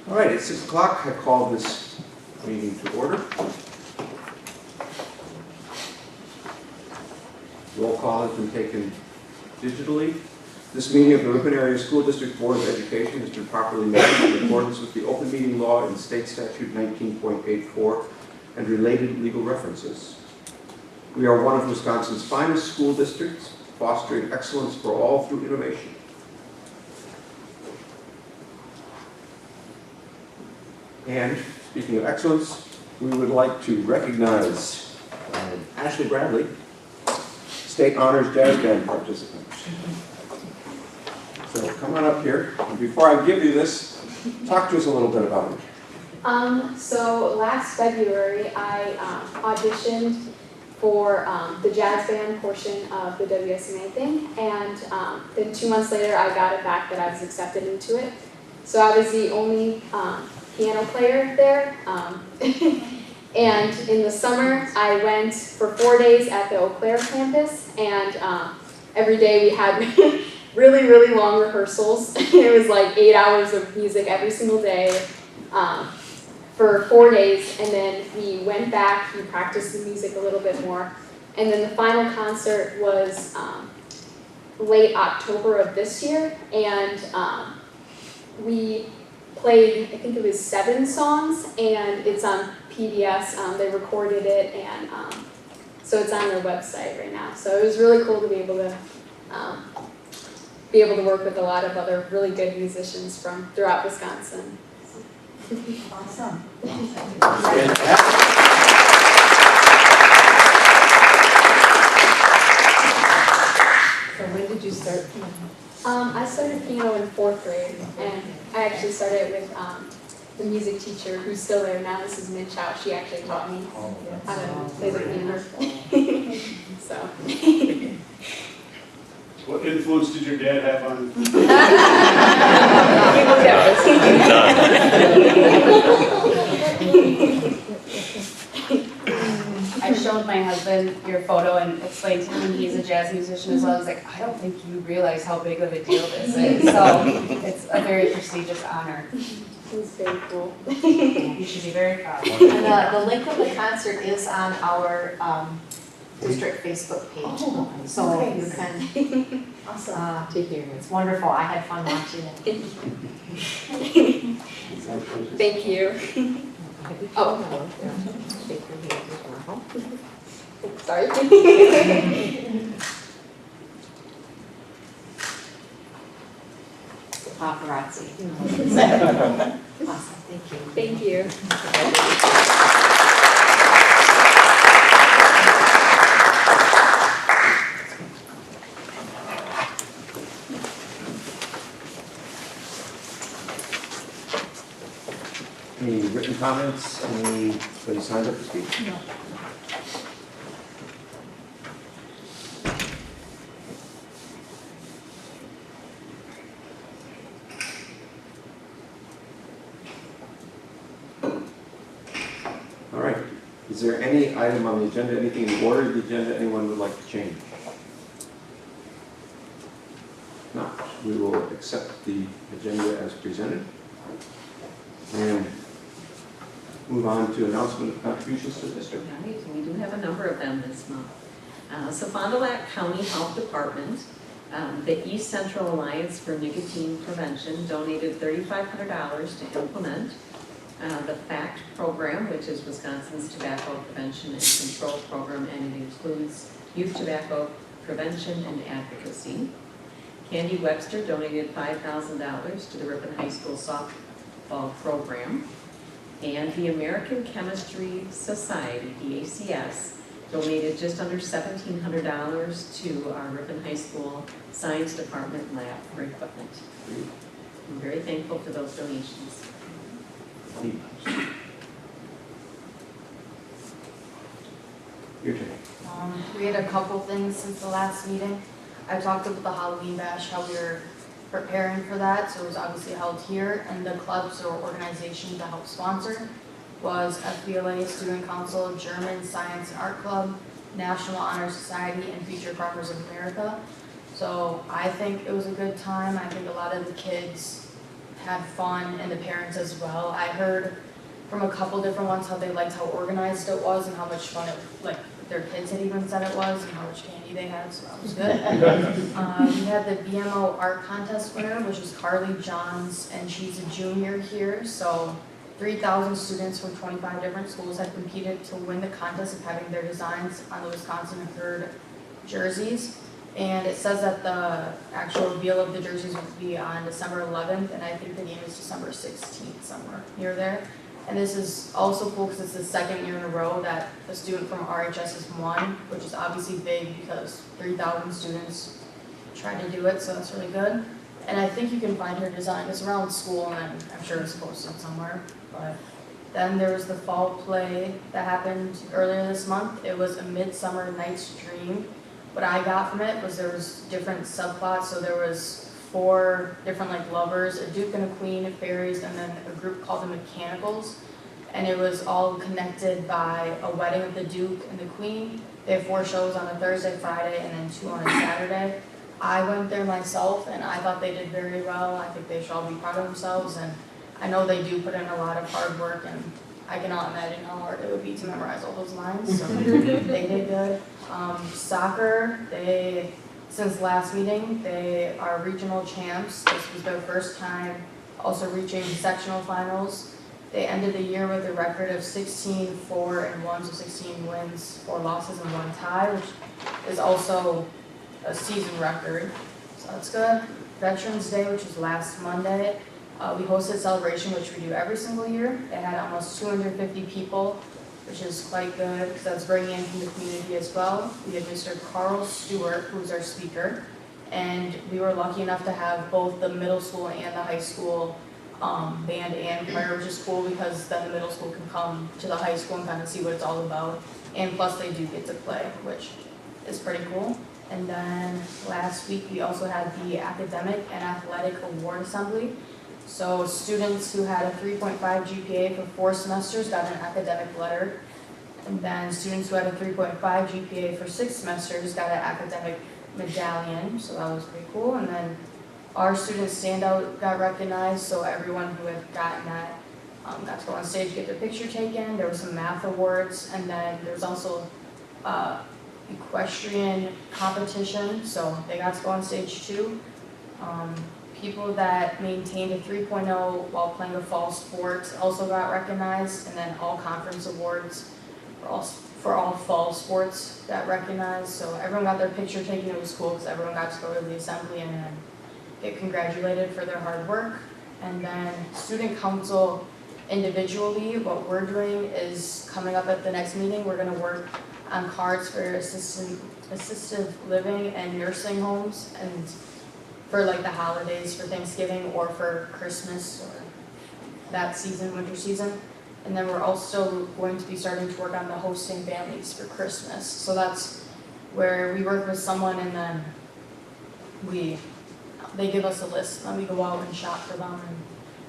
All right, it's 6 o'clock. I call this meeting to order. Roll call has been taken digitally. This meeting of the Ripon Area School District Board of Education has been properly made in accordance with the open meeting law and state statute 19.84 and related legal references. We are one of Wisconsin's finest school districts, fostering excellence for all through innovation. And speaking of excellence, we would like to recognize Ashley Bradley, State Honors Jazz Band participant. So come on up here. And before I give you this, talk to us a little bit about it. So last February, I auditioned for the jazz band portion of the WSMA thing, and then 2 months later, I got it back that I was accepted into it. So I was the only piano player there, and in the summer, I went for 4 days at the Eau Claire campus, and every day we had really, really long rehearsals. It was like 8 hours of music every single day for 4 days, and then we went back, we practiced the music a little bit more, and then the final concert was late October of this year, and we played, I think it was 7 songs, and it's on PBS. They recorded it, and so it's on their website right now. So it was really cool to be able to work with a lot of other really good musicians from throughout Wisconsin. Awesome. So when did you start piano? I started piano in 4th grade, and I actually started with the music teacher who's still there now. This is Mitch Chow. She actually taught me how to play the piano. So. What influence did your dad have on? I showed my husband your photo and explained to him he's a jazz musician as well. I was like, I don't think you realize how big of a deal this is. So it's a very prestigious honor. It's very cool. You should be very proud. And the link of the concert is on our district Facebook page, so you can. Awesome. To hear. It's wonderful. I had fun watching it. Thank you. Oh. Sorry. Paparazzi. Awesome. Thank you. Thank you. Any written comments? Anybody signed up to speak? No. All right. Is there any item on the agenda, anything in the order of the agenda anyone would like to change? No. We will accept the agenda as presented and move on to announcement of contributions to the district. Right, and we do have a number of them this month. So Fond du Lac County Health Department, the East Central Alliance for Nicotine Prevention donated $3,500 to implement the FACT program, which is Wisconsin's Tobacco Prevention and Control Program, and it includes youth tobacco prevention and advocacy. Candy Webster donated $5,000 to the Ripon High School softball program. And the American Chemistry Society, the ACS, donated just under $1,700 to our Ripon High School Science Department lab for equipment. I'm very thankful for those donations. Your turn. We had a couple things since the last meeting. I talked about the Halloween bash, how we were preparing for that, so it was obviously held here, and the clubs or organization to help sponsor was FBLA, Student Council, German Science and Art Club, National Honor Society, and Future Farmers of America. So I think it was a good time. I think a lot of the kids had fun, and the parents as well. I heard from a couple different ones how they liked how organized it was and how much fun it, like their kids had even said it was, and how much candy they had, so that was good. We had the BMO art contest winner, which is Carly Johns, and she's a junior here, so 3,000 students from 25 different schools had competed to win the contest of having their designs on the Wisconsin Herd jerseys. And it says that the actual reveal of the jerseys will be on December 11th, and I think the game is December 16th, somewhere near there. And this is also cool because it's the second year in a row that a student from RHS has won, which is obviously big because 3,000 students tried to do it, so that's really good. And I think you can find her design. It's around school, and I'm sure it's posted somewhere. But then there was the fall play that happened earlier this month. It was A Midsummer Night's Dream. What I got from it was there was different subplots, so there was 4 different like lovers, a duke and a queen, fairies, and then a group called the Mechanicals. And it was all connected by a wedding of the duke and the queen. They have 4 shows on a Thursday, Friday, and then 2 on a Saturday. I went there myself, and I thought they did very well. I think they should all be proud of themselves, and I know they do put in a lot of hard work, and I cannot imagine how hard it would be to memorize all those lines, so they did good. Soccer, since last meeting, they are regional champs. This was their first time also reaching sectional finals. They ended the year with a record of 16-4-1, so 16 wins, 4 losses, and 1 tie, which is also a season record, so that's good. Veterans Day, which was last Monday, we hosted a celebration, which we do every single year. It had almost 250 people, which is quite good because that's bringing in from the community as well. We had Mr. Carl Stewart, who's our speaker, and we were lucky enough to have both the middle school and the high school band and choir, which is cool because then the middle school can come to the high school and kind of see what it's all about. And plus they do get to play, which is pretty cool. And then last week we also had the Academic and Athletic Award Assembly. So students who had a 3.5 GPA for 4 semesters got an academic letter. And then students who had a 3.5 GPA for 6 semesters got an academic medallion, so that was pretty cool. And then our student standout got recognized, so everyone who had gotten that got to go on stage, get their picture taken. There were some math awards, and then there was also equestrian competition, so they got to go on stage too. People that maintained a 3.0 while playing a fall sport also got recognized, and then all conference awards for all fall sports got recognized. So everyone got their picture taken. It was cool because everyone got to go to the assembly and then get congratulated for their hard work. And then student council individually, what we're doing is coming up at the next meeting, we're going to work on cards for assisted living and nursing homes, and for like the holidays, for Thanksgiving or for Christmas or that season, winter season. And then we're also going to be starting to work on the hosting families for Christmas. So that's where we work with someone, and then they give us a list, and then we go out and shop for them and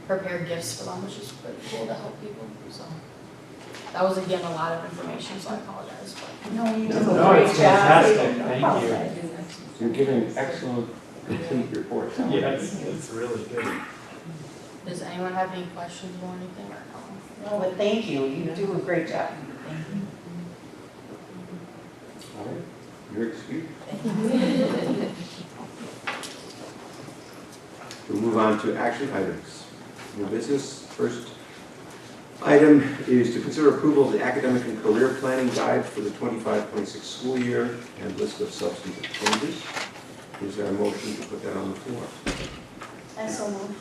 prepare gifts for them, which is pretty cool to help people. So that was again a lot of information, so I apologize. But No, you did a No, great it's job. fantastic. Thank you. You're giving excellent, complete reports. Yes, it's really good. does anyone have any questions or anything or no? No, but thank you, you do a great job. Thank you. All right, you're excused. We'll move on to action items. New business. First item is to consider approval of the academic and career planning guide for the 25-26 school year and list of substantive changes. Is there a motion to put that on the floor? I so moved.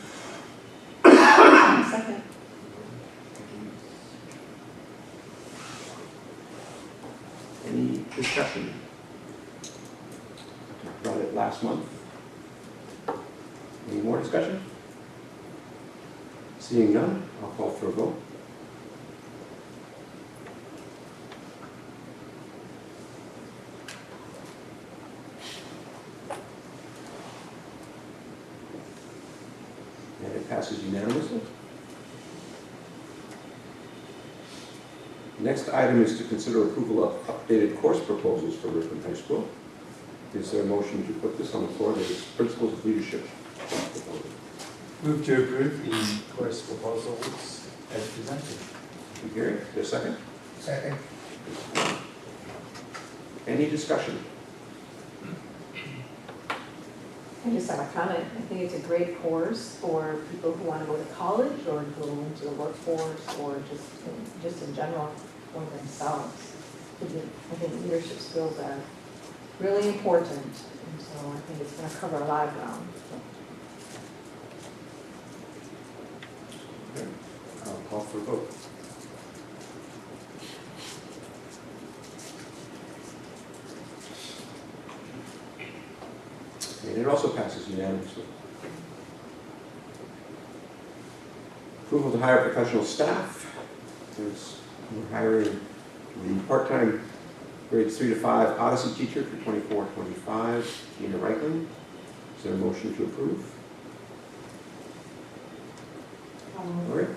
Second. Any discussion? Brought it last month. Any more discussion? Seeing none, I'll call for a vote. And it passes unanimously. Next item is to consider approval of updated course proposals for Ripon High School. Is there a motion to put this on the floor? There is Principles of Leadership proposal. Move to approve the course proposals as presented. Thank you, Gary. Is there a second? Second. Any discussion? I just have a comment. I think it's a great course for people who want to go to college or go into the workforce or just in general for themselves. I think leadership skills are really important, and so I think it's going to cover a lot of ground. Okay. I'll call for a vote. And it also passes unanimously. Approval to hire professional staff. We're hiring the part-time grades 3 to 5 Odyssey teacher for 24-25, Gina Reichling. Is there a motion to approve? All right.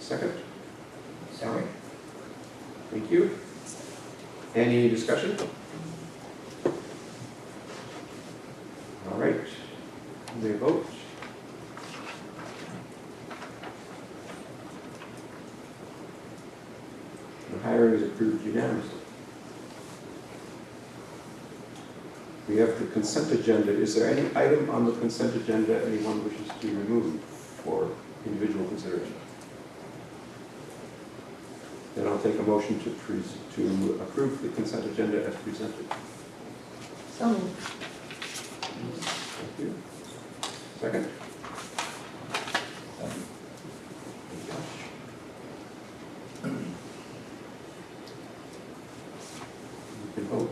Second? Sorry. Thank you. Any discussion? All right. They vote. The hiring is approved unanimously. We have the consent agenda. Is there any item on the consent agenda anyone wishes to remove for individual consideration? Then I'll take a motion to approve the consent agenda as presented. So moved. Thank you. Second? You can vote.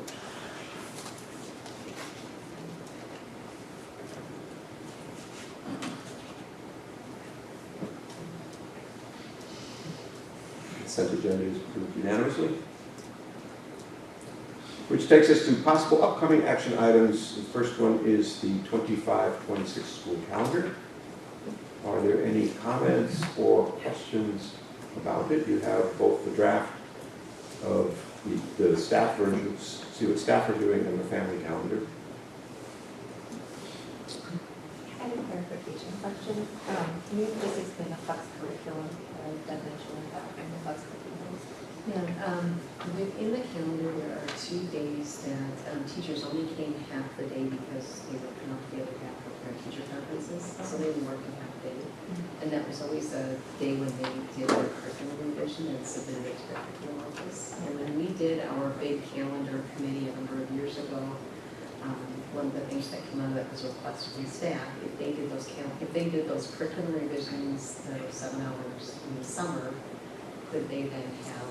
Consent agenda is approved unanimously. Which takes us to possible upcoming action items. The first one is the 25-26 school calendar. Are there any comments or questions about it? You have both the draft of the staff versions, see what staff are doing, and the family calendar. I have a clarification question. Can you just explain the flex curriculum definition of that and the flex curriculum? Yeah, within the calendar, there are 2 days that teachers only came half the day because they were coming up the other half of their teacher conferences, so they were working half the day. And that was always a day when they did their curriculum revision and submitted it to their curriculum office. And when we did our big calendar committee a number of years ago, one of the things that came out of that was requests from staff, if they did those curriculum revisions, 7 hours in the summer, could they then have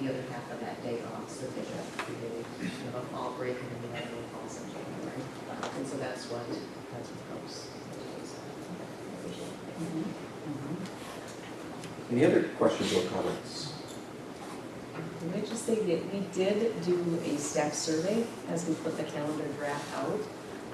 the other half of that day off, so they have 3 days, a fall break, and then we have no falls in January. And so that's what goes. Any other questions or comments? Let me just say that we did do a staff survey as we put the calendar draft out.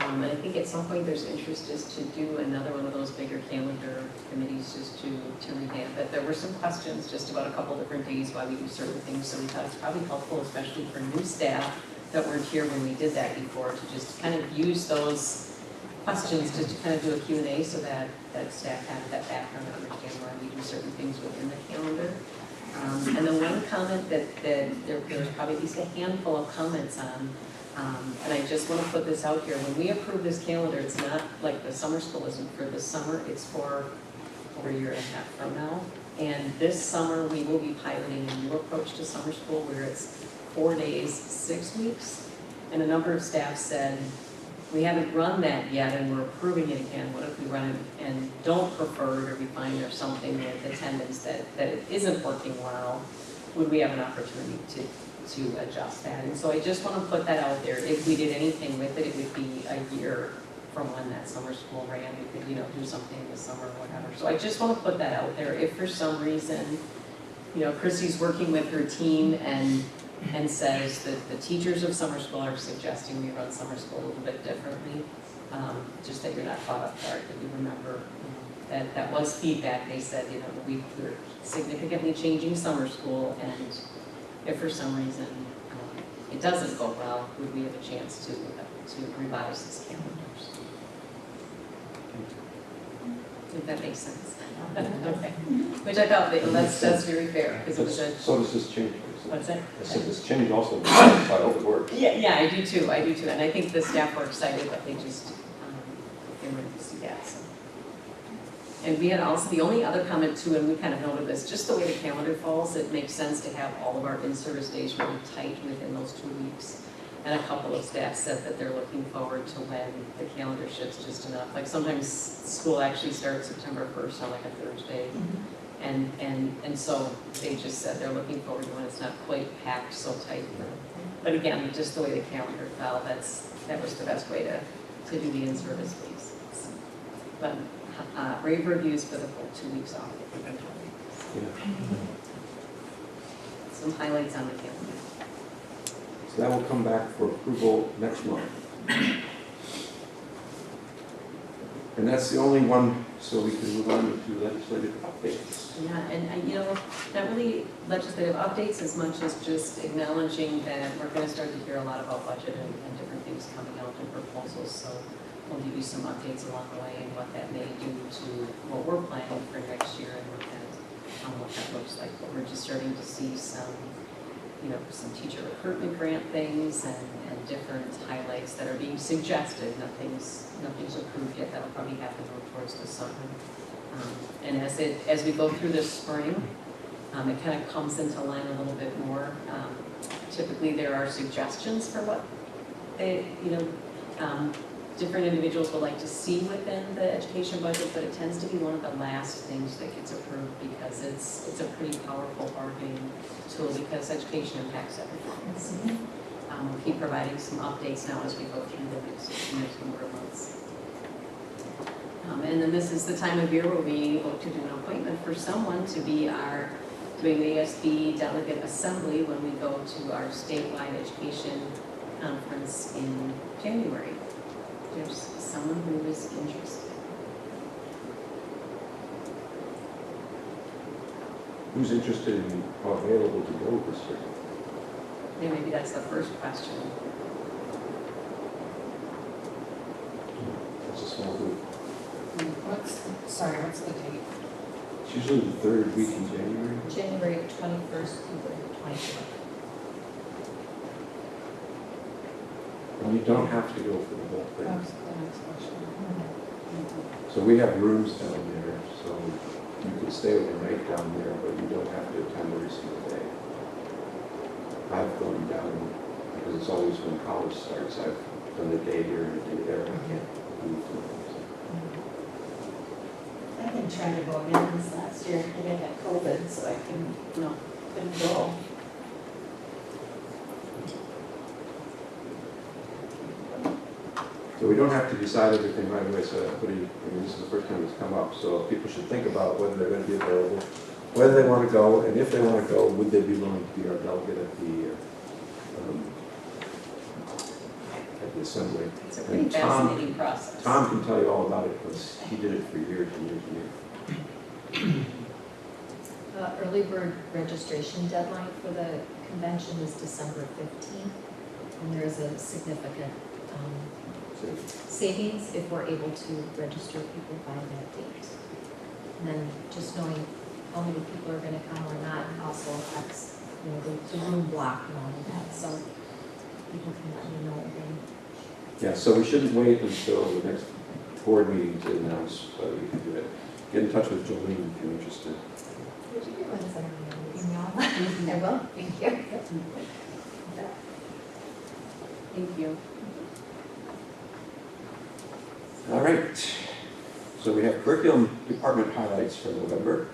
And I think at some point there's interest just to do another one of those bigger calendar committees just to revamp it. There were some questions just about a couple different days why we do certain things, so we thought it's probably helpful, especially for new staff that weren't here when we did that before, to just kind of use those questions to kind of do a Q&A so that staff have that background to understand why we do certain things within the calendar. And the one comment that there was probably at least a handful of comments on, and I just want to put this out here, when we approve this calendar, it's not like the summer school isn't for this summer, it's for over a year and a half from now. And this summer, we will be piloting a new approach to summer school where it's 4 days, 6 weeks. And a number of staff said, we haven't run that yet and we're approving it again. What if we run it and don't prefer it, or we find there's something with attendance that it isn't working well? Would we have an opportunity to adjust that? And so I just want to put that out there. If we did anything with it, it would be a year from when that summer school ran. We could, do something this summer or whatever. So I just want to put that out there. If for some reason, Chrissy's working with her team and says that the teachers of summer school are suggesting we run summer school a little bit differently, just that you're not caught off guard, that you remember that was feedback. They said, we're significantly changing summer school, and if for some reason it doesn't go well, would we have a chance to revise this calendar? if that makes sense. Okay. Which I thought, that's very fair, because it was a, So does this change? what's that? I said this change also by open work. Yeah, I do too, and I think the staff were excited, but they just, they wanted to see that, so. And we had also, the only other comment too, and we kind of noted this, just the way the calendar falls, it makes sense to have all of our in-service days really tight within those 2 weeks. And a couple of staff said that they're looking forward to when the calendar shifts just enough. Like sometimes school actually starts September 1st on like a Thursday. And so they just said they're looking forward to when it's not quite packed so tight. But again, just the way the calendar fell, that was the best way to do the in-service weeks. But rave reviews for the full 2 weeks off. Some highlights on the calendar. So that will come back for approval next month. And that's the only one, so we can move on to legislative updates. Yeah, and you know, not really legislative updates as much as just acknowledging that we're going to start to hear a lot about budget and different things coming out and proposals. So we'll give you some updates along the way and what that may do to what we're planning for next year and what that looks like. But we're just starting to see some teacher recruitment grant things and different highlights that are being suggested. Nothing's approved yet. That'll probably happen more towards the summer. And as we go through this spring, it kind of comes into line a little bit more. Typically, there are suggestions for what different individuals would like to see within the education budget, but it tends to be one of the last things that gets approved because it's a pretty powerful bargaining tool because education impacts everything. We'll keep providing some updates now as we go through the next number of months. And then this is the time of year where we look to do an appointment for someone to be doing the ASB delegate assembly when we go to our statewide education conference in January. There's someone who is interested. Who's interested in or available to go this year? Yeah, maybe that's the first question. That's a small group. What's the date? It's usually the third week in January. January 21st through the 24th. And you don't have to go for the whole thing. That's the next question. So we have rooms down there, so you can stay overnight down there, but you don't have to attend every single day. I've gone down because it's always when college starts. I've done a day here and a day there. I can't move to them. I've been trying to go again this last year, and I got COVID, so I couldn't go. So we don't have to decide everything right away, so this is the first time it's come up, so people should think about whether they're going to be available, whether they want to go, and if they want to go, would they be willing to be our delegate at the assembly. It's a pretty And Tom- fascinating process. Tom can tell you all about it, because he did it for years and years and years. Early bird registration deadline for the convention is December 15th, and there is a significant So savings if we're able to register people by that date. And then just knowing how many people are going to come or not also affects, the room block and all of that, so people can let me know again. yeah, so we shouldn't wait until the next board meeting to announce whether we can do it. Get in touch with Jolene if you're interested. Would you give us an email? I will, thank you. Thank you. All right, so we have curriculum department highlights for November.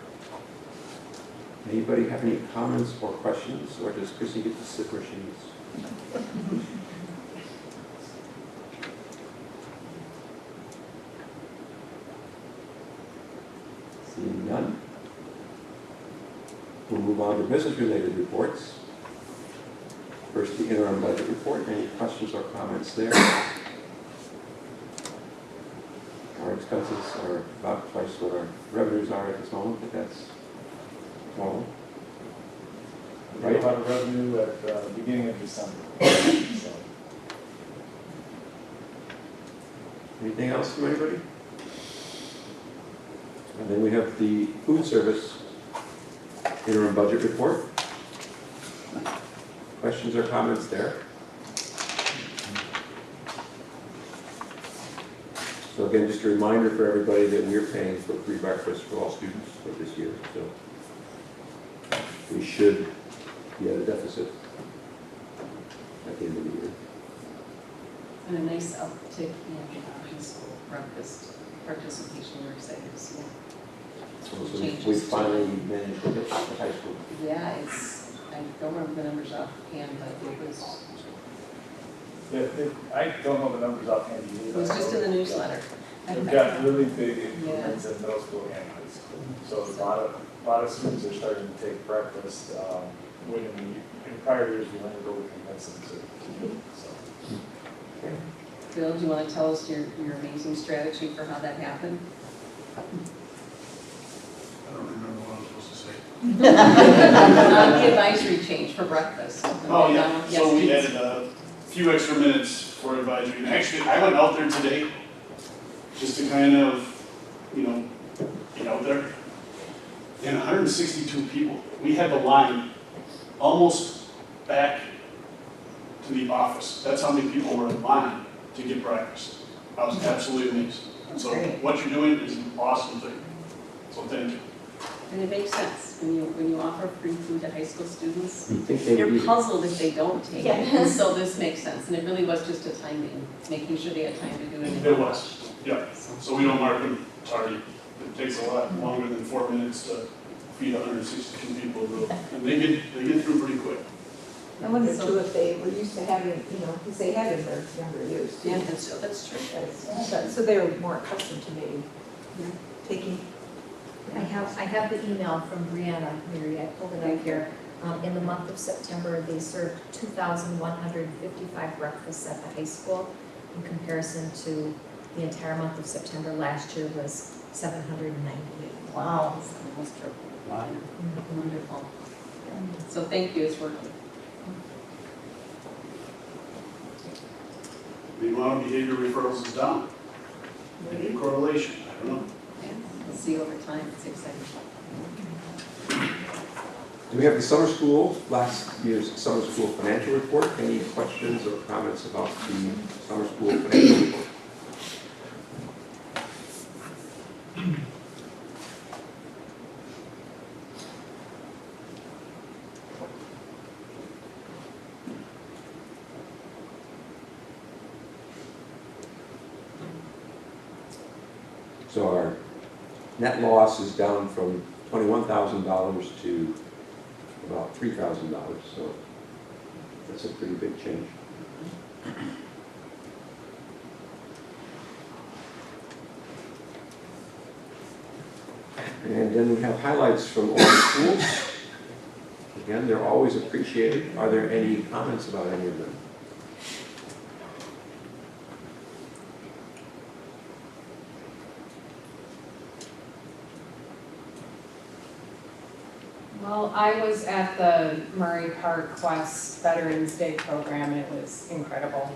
Anybody have any comments or questions, or does Chrissy get to sit where she is? Seeing none. We'll move on to business-related reports. First, the interim budget report. Any questions or comments there? Our expenses are about twice what our revenues are at this moment, but that's normal. We had a lot of revenue at the beginning of December. So, Anything else from anybody? And then we have the food service interim budget report. Questions or comments there? So again, just a reminder for everybody that we're paying for free breakfast for all students for this year, so we should be at a deficit at the end of the year. And a nice uptick in high school breakfast participation, we're excited to see. So we finally managed to hit the high school. Yeah, I don't remember the numbers offhand, but it was I don't know the numbers offhand either. It was just in the newsletter. We've got really big improvements in middle school and high school. So a lot of students are starting to take breakfast, when in prior years, we weren't able to convince them to do it, so. Bill, do you want to tell us your amazing strategy for how that happened? I don't remember what I was supposed to say. The advisory change for breakfast. Oh, yeah, Yes, so we please. added a few extra minutes for advisory, and actually, I went out there today, just to kind of, get out there. And 162 people, we had the line almost back to the office. That's how many people were in line to get breakfast. I was absolutely amazed. So Great. what you're doing is an awesome thing, so thank you. And it makes sense, when you offer free food to high school students, You think they would you're be, puzzled if they don't take it. Yeah. And so this makes sense, and it really was just a timing, making sure they had time to do it. It was, yeah. So we don't mark them tardy. It takes a lot longer than 4 minutes to feed 162 people, and they get through pretty quick. I wonder too if they were used to having, because they had in their younger years too. Yeah, that's true. So they were more accustomed to maybe taking. I have the email from Brianna, Mary, I pulled it up here. In the month of September, they served 2,155 breakfasts at the high school. In comparison to the entire month of September last year was 798. Wow. Almost triple. Wow. Wonderful. So thank you, it's working. The amount of behavior referrals is down. Maybe correlation, I don't know. Yeah, we'll see over time, it's exciting. do we have the summer school, last year's summer school financial report? Any questions or comments about the summer school financial report? So our net loss is down from $21,000 to about $3,000, so that's a pretty big change. And then we have highlights from all the schools. Again, they're always appreciated. Are there any comments about any of them? Well, I was at the Murray Park Quest Veterans Day program, and it was incredible.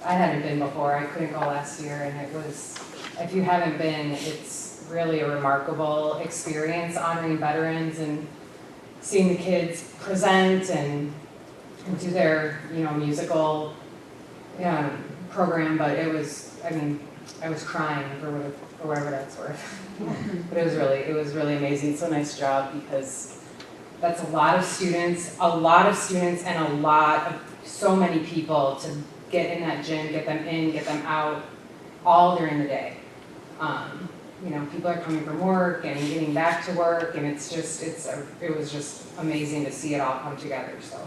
I hadn't been before, I couldn't go last year, and it was, if you haven't been, it's really a remarkable experience honoring veterans and seeing the kids present and do their, musical program, but it was, I was crying for whatever that's worth. But it was really amazing. So nice job, because that's a lot of students and so many people to get in that gym, get them in, get them out, all during the day. People are coming from work and getting back to work, and it was just amazing to see it all come together, so.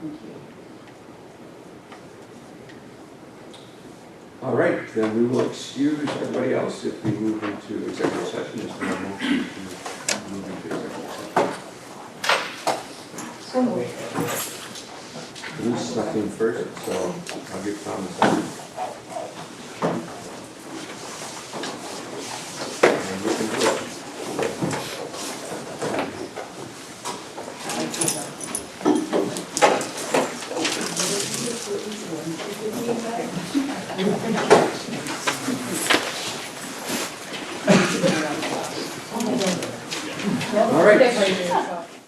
Thank you. All right, then we will excuse everybody else if we move into executive session. Is there a motion to move into executive session? So moved. Bruce snuck in first, so I'll give Tom a second. And we can do it. Thank you. All right.